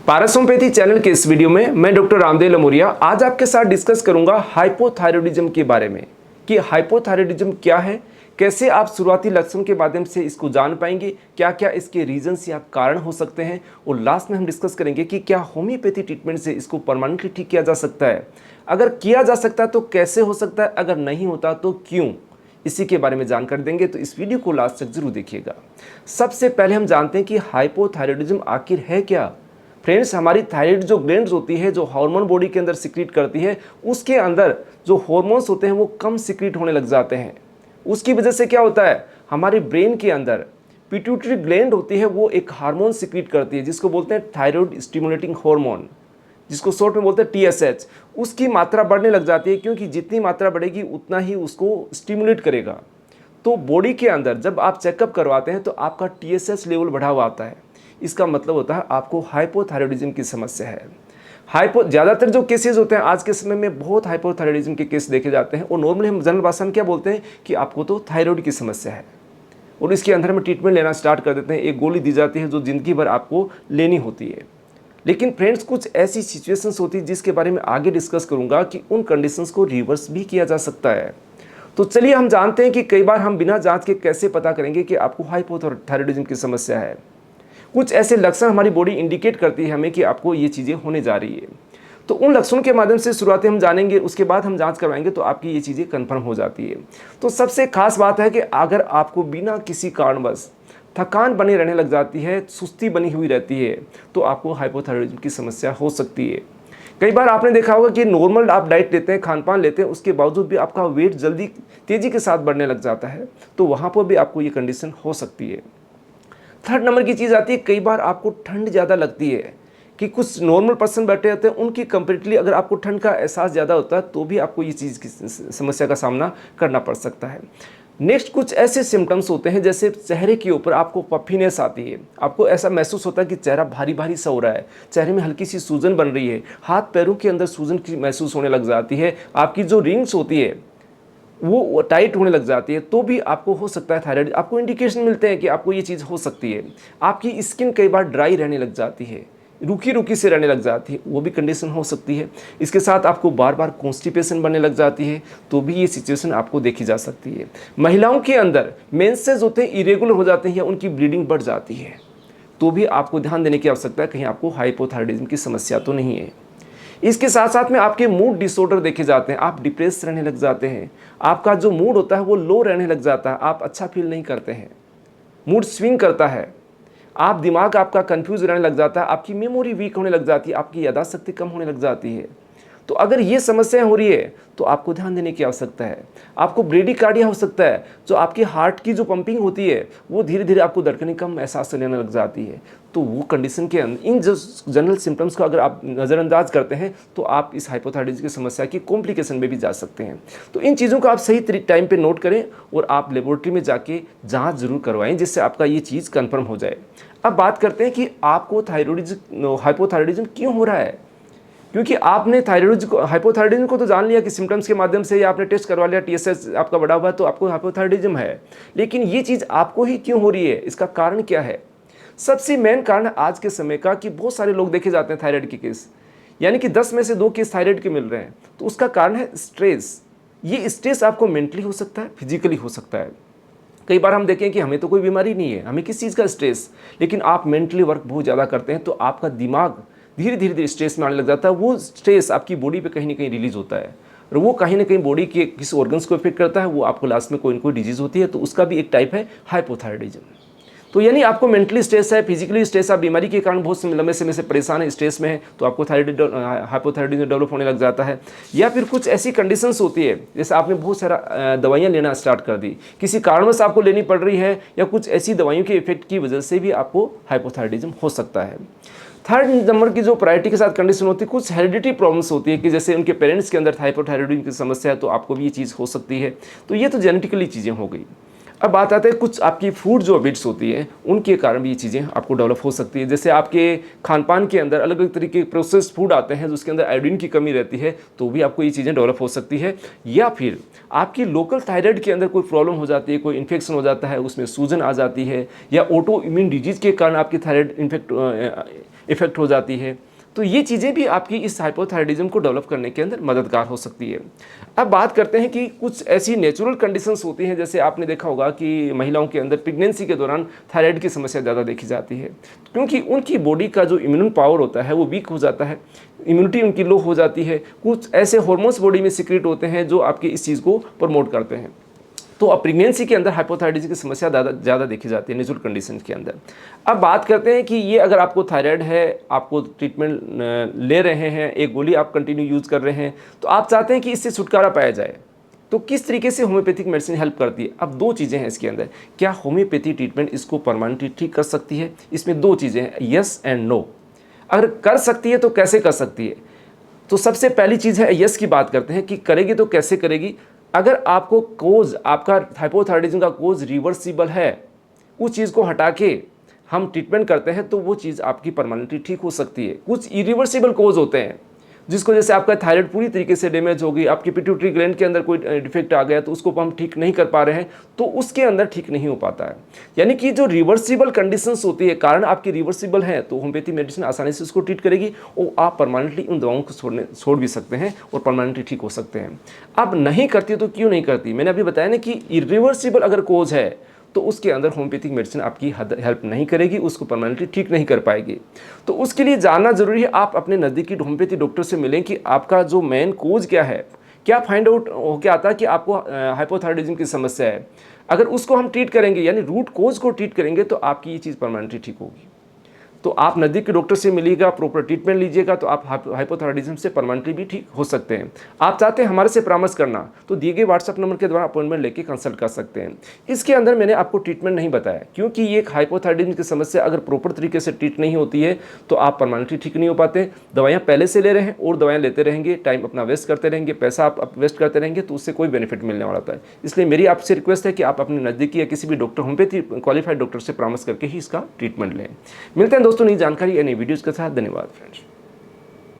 पैरासोम्पैथी channel के इस video में मैं डॉक्टर रामदेव लमोरिया आज आपके साथ डिस्कस करूंगा हाइपोथायराइडिज्म के बारे में कि हाइपोथायराइडिज्म क्या है, कैसे आप शुरुआती लक्षण के माध्यम से इसको जान पाएंगे, क्या क्या इसके रीजंस या कारण हो सकते हैं और लास्ट में हम डिस्कस करेंगे कि क्या होम्योपैथी ट्रीटमेंट से इसको परमानेंटली ठीक किया जा सकता है। अगर किया जा सकता है तो कैसे हो सकता है, अगर नहीं होता तो क्यों, इसी के बारे में जानकारी देंगे। तो इस वीडियो को लास्ट तक जरूर देखिएगा। सबसे पहले हम जानते हैं कि हाइपोथायराइडिज्म आखिर है क्या। फ्रेंड्स, हमारी थायराइड जो ग्लैंड्स होती है, जो हार्मोन बॉडी के अंदर सिक्रीट करती है, उसके अंदर जो हार्मोन्स होते हैं वो कम सिक्रीट होने लग जाते हैं। उसकी वजह से क्या होता है, हमारे ब्रेन के अंदर पिट्यूटरी ग्लैंड होती है, वो एक हार्मोन सिक्रीट करती है जिसको बोलते हैं थायराइड स्टिमुलेटिंग हार्मोन, जिसको शॉर्ट में बोलते हैं TSH। उसकी मात्रा बढ़ने लग जाती है क्योंकि जितनी मात्रा बढ़ेगी उतना ही उसको स्टिमुलेट करेगा। तो बॉडी के अंदर जब आप चेकअप करवाते हैं तो आपका TSH लेवल बढ़ा हुआ आता है, इसका मतलब होता है आपको हाइपोथायराइडिज्म की समस्या है। ज़्यादातर जो केसेस होते हैं आज के समय में बहुत हाइपोथायराइडिज्म के केस देखे जाते हैं और नॉर्मली हम जनरल भाषा में क्या बोलते हैं कि आपको तो थायराइड की समस्या है और इसके अंदर हम ट्रीटमेंट लेना स्टार्ट कर देते हैं। एक गोली दी जाती है जो ज़िंदगी भर आपको लेनी होती है। लेकिन फ्रेंड्स, कुछ ऐसी सिचुएशंस होती है जिसके बारे में आगे डिस्कस करूंगा कि उन कंडीशंस को रिवर्स भी किया जा सकता है। तो चलिए हम जानते हैं कि कई बार हम बिना जांच के कैसे पता करेंगे कि आपको हाइपोथायराइडिज्म की समस्या है। कुछ ऐसे लक्षण हमारी बॉडी इंडिकेट करती है हमें कि आपको ये चीज़ें होने जा रही है। तो उन लक्षणों के माध्यम से शुरुआती हम जानेंगे, उसके बाद हम जांच करवाएंगे तो आपकी ये चीज़ें कंफर्म हो जाती है। तो सबसे खास बात है कि अगर आपको बिना किसी कारणवश थकान बनी रहने लग जाती है, सुस्ती बनी हुई रहती है, तो आपको हाइपोथायराइडिज्म की समस्या हो सकती है। कई बार आपने देखा होगा कि नॉर्मल आप डाइट लेते हैं, खान पान लेते हैं, उसके बावजूद भी आपका वेट जल्दी तेज़ी के साथ बढ़ने लग जाता है, तो वहाँ पर भी आपको ये कंडीशन हो सकती है। थर्ड नंबर की चीज़ आती है, कई बार आपको ठंड ज़्यादा लगती है कि कुछ नॉर्मल पर्सन बैठे रहते हैं, उनकी कंपेरेटिवली अगर आपको ठंड का एहसास ज़्यादा होता है तो भी आपको ये चीज़ की समस्या का सामना करना पड़ सकता है। नेक्स्ट, कुछ ऐसे सिम्टम्स होते हैं जैसे चेहरे के ऊपर आपको पफीनेस आती है, आपको ऐसा महसूस होता है कि चेहरा भारी भारी सा हो रहा है, चेहरे में हल्की सी सूजन बन रही है, हाथ पैरों के अंदर सूजन की महसूस होने लग जाती है, आपकी जो रिंग्स होती है वो टाइट होने लग जाती है, तो भी आपको हो सकता है थायराइड। आपको इंडिकेशन मिलते हैं कि आपको ये चीज़ हो सकती है। आपकी स्किन कई बार ड्राई रहने लग जाती है, रूखी रूखी से रहने लग जाती है, वो भी कंडीशन हो सकती है। इसके साथ आपको बार बार कॉन्स्टिपेशन बनने लग जाती है, तो भी ये सिचुएशन आपको देखी जा सकती है। महिलाओं के अंदर मेंसेस होते हैं इरेगुलर हो जाते हैं या उनकी ब्लीडिंग बढ़ जाती है, तो भी आपको ध्यान देने की आवश्यकता है कहीं आपको हाइपोथायराइडिज्म की समस्या तो नहीं है। इसके साथ साथ में आपके मूड डिसऑर्डर देखे जाते हैं, आप डिप्रेस रहने लग जाते हैं, आपका जो मूड होता है वो लो रहने लग जाता है, आप अच्छा फील नहीं करते हैं, मूड स्विंग करता है, आप दिमाग आपका कंफ्यूज रहने लग जाता है, आपकी मेमोरी वीक होने लग जाती है, आपकी याददाश्त शक्ति कम होने लग जाती है। तो अगर ये समस्याएं हो रही है तो आपको ध्यान देने की आवश्यकता है। आपको ब्रेडिकार्डिया हो सकता है, जो आपकी हार्ट की जो पंपिंग होती है वो धीरे धीरे आपको धड़कने कम एहसास लेने लग जाती है। तो वो कंडीशन के अंदर इन जो जनरल सिम्टम्स को अगर आप नज़रअंदाज करते हैं तो आप इस हाइपोथायराइडिज्म की समस्या की कॉम्प्लिकेशन में भी जा सकते हैं। तो इन चीज़ों को आप सही टाइम पे नोट करें और आप लेबोरेटरी में जाके जांच जरूर करवाएं जिससे आपका ये चीज़ कंफर्म हो जाए। अब बात करते हैं कि आपको हाइपोथायराइडिज्म क्यों हो रहा है। क्योंकि आपने हाइपोथायराइडिज्म को तो जान लिया कि सिम्टम्स के माध्यम से, या आपने टेस्ट करवा लिया TSH आपका बढ़ा हुआ है तो आपको हाइपोथायराइडिज्म है, लेकिन ये चीज़ आपको ही क्यों हो रही है, इसका कारण क्या है। सबसे मेन कारण आज के समय का कि बहुत सारे लोग देखे जाते हैं थायराइड के केस, यानी कि 10 में से 2 केस थायराइड के मिल रहे हैं। तो उसका कारण है स्ट्रेस। ये स्ट्रेस आपको मेंटली हो सकता है, फिजिकली हो सकता है। कई बार हम देखें कि हमें तो कोई बीमारी नहीं है, हमें किस चीज़ का स्ट्रेस, लेकिन आप मेंटली वर्क बहुत ज़्यादा करते हैं तो आपका दिमाग धीरे धीरे स्ट्रेस में आने लग जाता है। वो स्ट्रेस आपकी बॉडी पे कहीं ना कहीं रिलीज होता है और वो कहीं ना कहीं बॉडी के किस ऑर्गन्स को इफेक्ट करता है, वो आपको लास्ट में कोई ना कोई डिजीज होती है। तो उसका भी एक टाइप है हाइपोथायराइडिज्म। तो यानी आपको मेंटली स्ट्रेस है, फिजिकली स्ट्रेस, आप बीमारी के कारण बहुत लंबे समय से परेशान है, स्ट्रेस में है, तो आपको हाइपोथायराइडिज्म डेवलप होने लग जाता है। या फिर कुछ ऐसी कंडीशंस होती है जैसे आपने बहुत सारा दवाइयाँ लेना स्टार्ट कर दी, किसी कारणवश आपको लेनी पड़ रही है, या कुछ ऐसी दवाइयों के इफेक्ट की वजह से भी आपको हाइपोथायराइडिज्म हो सकता है। थर्ड नंबर की जो प्रायोरिटी के साथ कंडीशन होती है, कुछ हेरिडिटी प्रॉब्लम्स होती है कि जैसे उनके पेरेंट्स के अंदर हाइपोथायराइडिज्म की समस्या है तो आपको भी ये चीज़ हो सकती है। तो ये तो जेनेटिकली चीज़ें हो गई। अब बात आते हैं कुछ आपकी फूड जो हैबिट्स होती है उनके कारण भी ये चीज़ें आपको डेवलप हो सकती है। जैसे आपके खान पान के अंदर अलग अलग तरीके के प्रोसेस्ड फूड आते हैं जिसके अंदर आयोडीन की कमी रहती है, तो भी आपको ये चीज़ें डेवलप हो सकती है। या फिर आपकी लोकल थायराइड के अंदर कोई प्रॉब्लम हो जाती है, कोई इन्फेक्शन हो जाता है, उसमें सूजन आ जाती है, या ऑटो इम्यून डिजीज़ के कारण आपकी थायराइड इफेक्ट हो जाती है, तो ये चीज़ें भी आपकी इस हाइपोथायराइडिज्म को डेवलप करने के अंदर मददगार हो सकती है। अब बात करते हैं कि कुछ ऐसी नेचुरल कंडीशंस होती हैं, जैसे आपने देखा होगा कि महिलाओं के अंदर प्रेगनेंसी के दौरान थायराइड की समस्या ज़्यादा देखी जाती है, क्योंकि उनकी बॉडी का जो इम्यून पावर होता है वो वीक हो जाता है, इम्यूनिटी उनकी लो हो जाती है। कुछ ऐसे हार्मोन्स बॉडी में सीक्रेट होते हैं जो आपकी इस चीज़ को प्रमोट करते हैं। तो अब प्रेगनेंसी के अंदर हाइपोथायराइडिज्म की समस्या ज़्यादा देखी जाती है नेचुरल कंडीशन के अंदर। अब बात करते हैं कि ये अगर आपको थायराइड है, आपको ट्रीटमेंट ले रहे हैं, एक गोली आप कंटिन्यू यूज़ कर रहे हैं, तो आप चाहते हैं कि इससे छुटकारा पाया जाए, तो किस तरीके से होम्योपैथिक मेडिसिन हेल्प करती है। अब दो चीज़ें हैं इसके अंदर, क्या होम्योपैथी ट्रीटमेंट इसको परमानेंटली ठीक कर सकती है? इसमें दो चीज़ें हैं, यस एंड नो। अगर कर सकती है तो कैसे कर सकती है? तो सबसे पहली चीज़ है यस की बात करते हैं कि करेगी तो कैसे करेगी। अगर आपको कोज, आपका हाइपोथायराइडिज्म का कोज रिवर्सिबल है, उस चीज़ को हटा के हम ट्रीटमेंट करते हैं तो वो चीज़ आपकी परमानेंटली ठीक हो सकती है। कुछ इरिवर्सिबल कोज होते हैं जिसको, जैसे आपका थायराइड पूरी तरीके से डैमेज हो गई, आपकी पिट्यूटरी ग्लैंड के अंदर कोई डिफेक्ट आ गया तो उसको हम ठीक नहीं कर पा रहे हैं, तो उसके अंदर ठीक नहीं हो पाता है। यानी कि जो रिवर्सिबल कंडीशंस होती है, कारण आपकी रिवर्सिबल है, तो होम्योपैथी मेडिसिन आसानी से उसको ट्रीट करेगी और आप परमानेंटली उन दवाओं को छोड़ भी सकते हैं और परमानेंटली ठीक हो सकते हैं। अब नहीं करती तो क्यों नहीं करती? मैंने अभी बताया ना कि इरिवर्सिबल अगर कोज है तो उसके अंदर होम्योपैथिक मेडिसिन आपकी हेल्प नहीं करेगी, उसको परमानेंटली ठीक नहीं कर पाएगी। तो उसके लिए जानना जरूरी है, आप अपने नज़दीकी होम्योपैथी डॉक्टर से मिलें कि आपका जो मेन कोज क्या है, क्या फाइंड आउट हो क्या आता है कि आपको हाइपोथायराइडिज्म की समस्या है। अगर उसको हम ट्रीट करेंगे, यानी रूट कोज को ट्रीट करेंगे, तो आपकी ये चीज़ परमानेंटली ठीक होगी। तो आप नज़दीक के डॉक्टर से मिलिएगा, प्रॉपर ट्रीटमेंट लीजिएगा, तो आप हाइपोथायराइडिज्म से परमानेंटली भी ठीक हो सकते हैं। आप चाहते हैं हमारे से परामर्श करना, तो दिए गए व्हाट्सएप नंबर के द्वारा अपॉइंटमेंट लेके कंसल्ट कर सकते हैं। इसके अंदर मैंने आपको ट्रीटमेंट नहीं बताया, क्योंकि ये एक हाइपोथायराइडिज्म की समस्या अगर प्रॉपर तरीके से ट्रीट नहीं होती है तो आप परमानेंटली ठीक नहीं हो पाते। दवाइयाँ पहले से ले रहे हैं और दवाइयाँ लेते रहेंगे, टाइम अपना वेस्ट करते रहेंगे, पैसा आप वेस्ट करते रहेंगे, तो उससे कोई बेनिफिट मिलने वाला होता है। इसलिए मेरी आपसे रिक्वेस्ट है कि आप अपने नज़दीकी या किसी भी डॉक्टर, होम्योपैथी क्वालिफाइड डॉक्टर से परामर्श करके ही इसका ट्रीटमेंट लें। मिलते हैं दोस्तों नई जानकारी नई वीडियोज़ के साथ। धन्यवाद फ्रेंड्स।